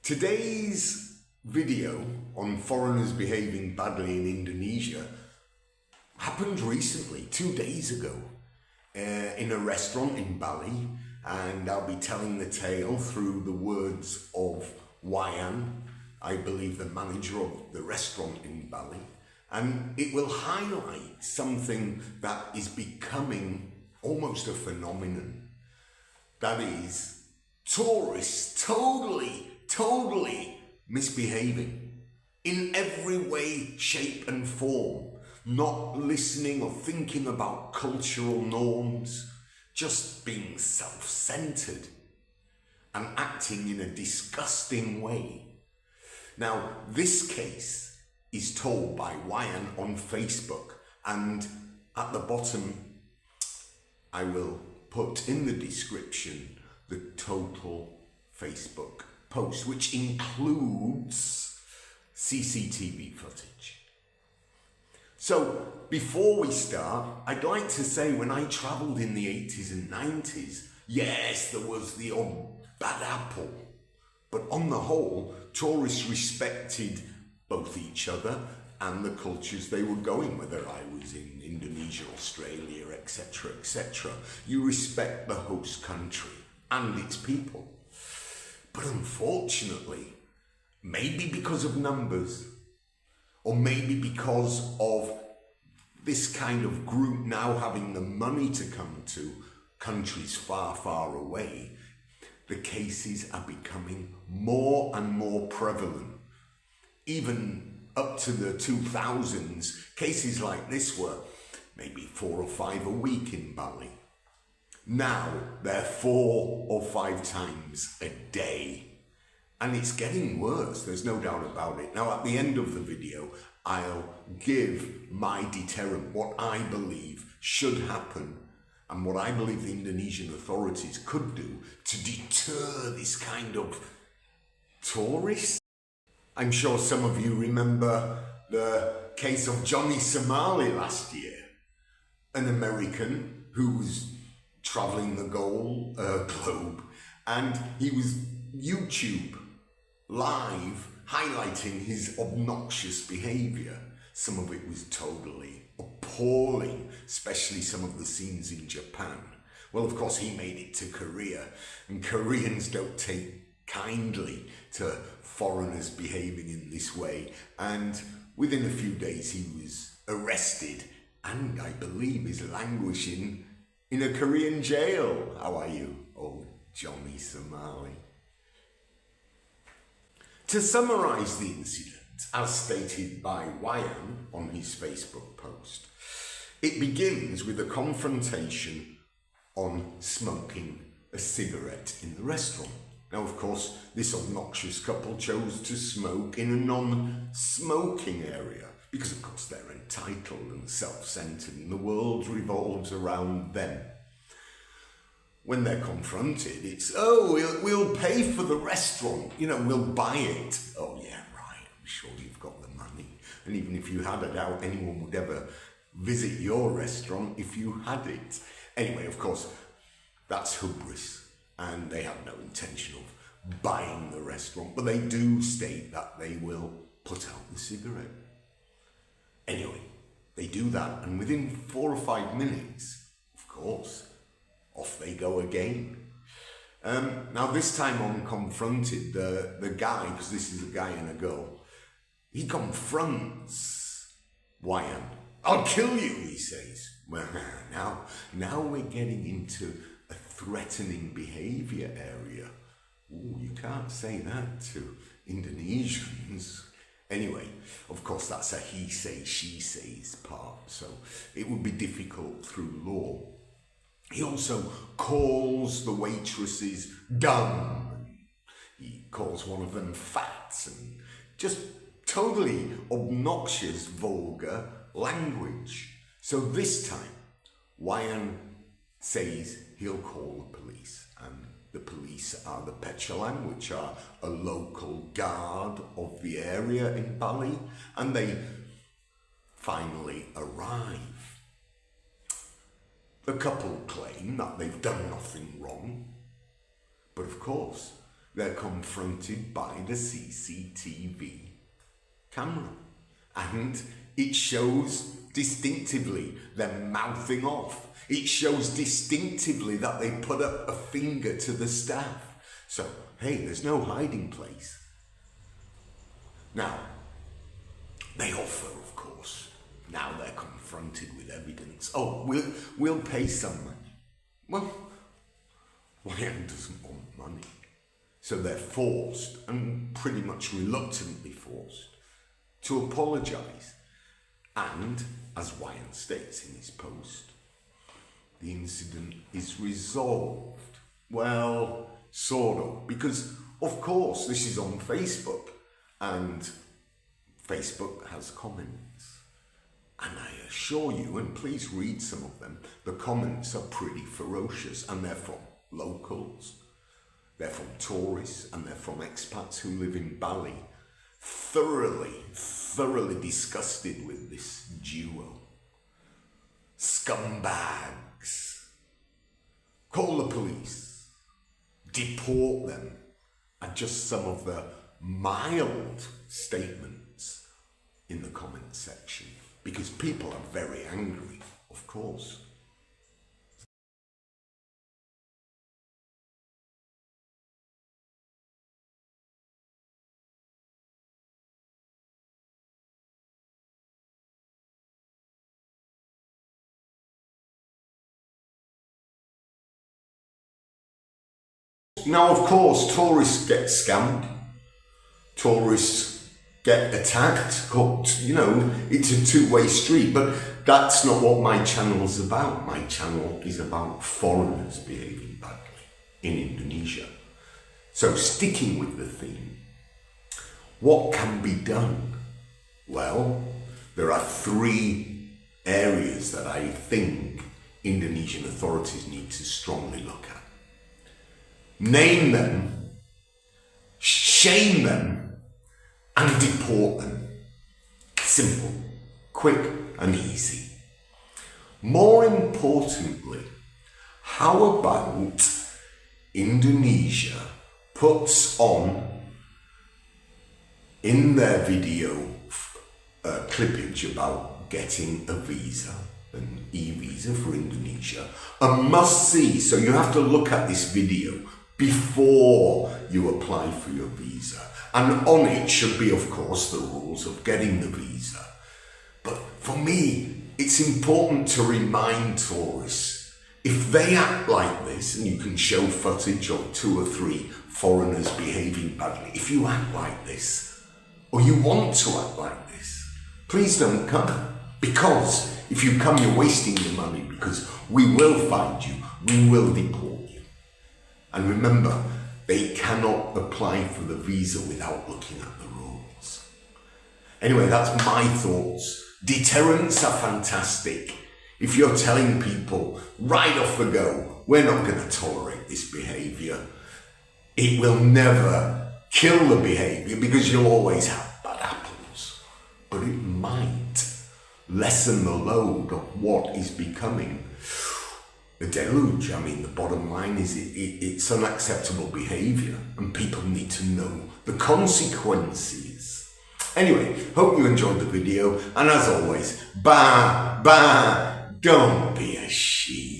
Today's video on foreigners behaving badly in Indonesia happened recently, 2 days ago, in a restaurant in Bali, and I'll be telling the tale through the words of Wayan, I believe the manager of the restaurant in Bali, and it will highlight something that is becoming almost a phenomenon. That is, tourists totally misbehaving in every way, shape and form, not listening or thinking about cultural norms, just being self-centered and acting in a disgusting way. Now, this case is told by Wayan on Facebook, and at the bottom I will put in the description the total Facebook post, which includes CCTV footage. So before we start, I'd like to say when I travelled in the 80s and 90s, yes, there was the odd bad apple, but on the whole, tourists respected both each other and the cultures they were going, whether I was in Indonesia, Australia, etc., etc. You respect the host country and its people. But unfortunately, maybe because of numbers, or maybe because of this kind of group now having the money to come to countries far away, the cases are becoming more and more prevalent. Even up to the 2000s, cases like this were maybe 4 or 5 a week in Bali. Now they're 4 or 5 times a day. And it's getting worse, there's no doubt about it. Now at the end of the video, I'll give my deterrent, what I believe should happen and what I believe the Indonesian authorities could do to deter this kind of tourists. I'm sure some of you remember the case of Johnny Somali last year, an American who was traveling the globe, and he was YouTube live highlighting his obnoxious behavior. Some of it was totally appalling, especially some of the scenes in Japan. Well, of course, he made it to Korea, and Koreans don't take kindly to foreigners behaving in this way, and within a few days he was arrested and I believe is languishing in a Korean jail. How are you, old Johnny Somali? To summarise the incident, as stated by Wayan on his Facebook post, it begins with a confrontation on smoking a cigarette in the restaurant. Now, of course, this obnoxious couple chose to smoke in a non-smoking area because, of course, they're entitled and self-centered and the world revolves around them. When they're confronted, it's, oh, we'll pay for the restaurant, you know, we'll buy it. Oh, yeah, right, I'm sure you've got the money. And even if you had, I doubt anyone would ever visit your restaurant if you had it. Anyway, of course, that's hubris. And they have no intention of buying the restaurant, but they do state that they will put out the cigarette. Anyway, they do that, and within 4 or 5 minutes, of course, off they go again. Now this time on confronted, the guy, because this is a guy and a girl, he confronts Wayan. I'll kill you, he says. Well, now we're getting into a threatening behaviour area. Ooh, you can't say that to Indonesians. Anyway, of course, that's a he says, she says part, so it would be difficult through law. He also calls the waitresses dumb. He calls one of them fat and just totally obnoxious, vulgar language. So this time, Wayan says he'll call the police, and the police are the Pecalang, which are a local guard of the area in Bali, and they finally arrive. The couple claim that they've done nothing wrong, but of course they're confronted by the CCTV camera. And it shows distinctively them mouthing off. It shows distinctively that they put up a finger to the staff. So, hey, there's no hiding place. Now, they offer, of course, now they're confronted with evidence. Oh, we'll pay some money. Well, Wayang doesn't want money. So they're forced, and pretty much reluctantly forced, to apologise. And, as Wayang states in his post, the incident is resolved. Well, sort of, because, of course, this is on Facebook, and Facebook has comments. And I assure you, and please read some of them, the comments are pretty ferocious, and they're from locals, they're from tourists, and they're from expats who live in Bali, thoroughly disgusted with this duo. Scumbags. Call the police. Deport them. And just some of the mild statements in the comment section. Because people are very angry, of course. Now, of course, tourists get scammed. Tourists get attacked. You know, it's a two-way street. But that's not what my channel's about. My channel is about foreigners behaving badly in Indonesia. So, sticking with the theme, what can be done? Well, there are 3 areas that I think Indonesian authorities need to strongly look at. Name them, shame them, and deport them. Simple, quick, and easy. More importantly, how about Indonesia puts on in their video clippage about getting a visa, an e-visa for Indonesia, a must-see. So you have to look at this video before you apply for your visa. And on it should be, of course, the rules of getting the visa. But for me, it's important to remind tourists, if they act like this, and you can show footage of 2 or 3 foreigners behaving badly, if you act like this, or you want to act like this, please don't come. Because if you come, you're wasting your money, because we will find you, we will deport you. And remember, they cannot apply for the visa without looking at the rules. Anyway, that's my thoughts. Deterrents are fantastic. If you're telling people right off the go, we're not going to tolerate this behaviour, it will never kill the behaviour because you'll always have bad apples. But it might lessen the load of what is becoming the deluge. I mean, the bottom line is it's unacceptable behaviour, and people need to know the consequences. Anyway, hope you enjoyed the video, and as always, don't be a sheep.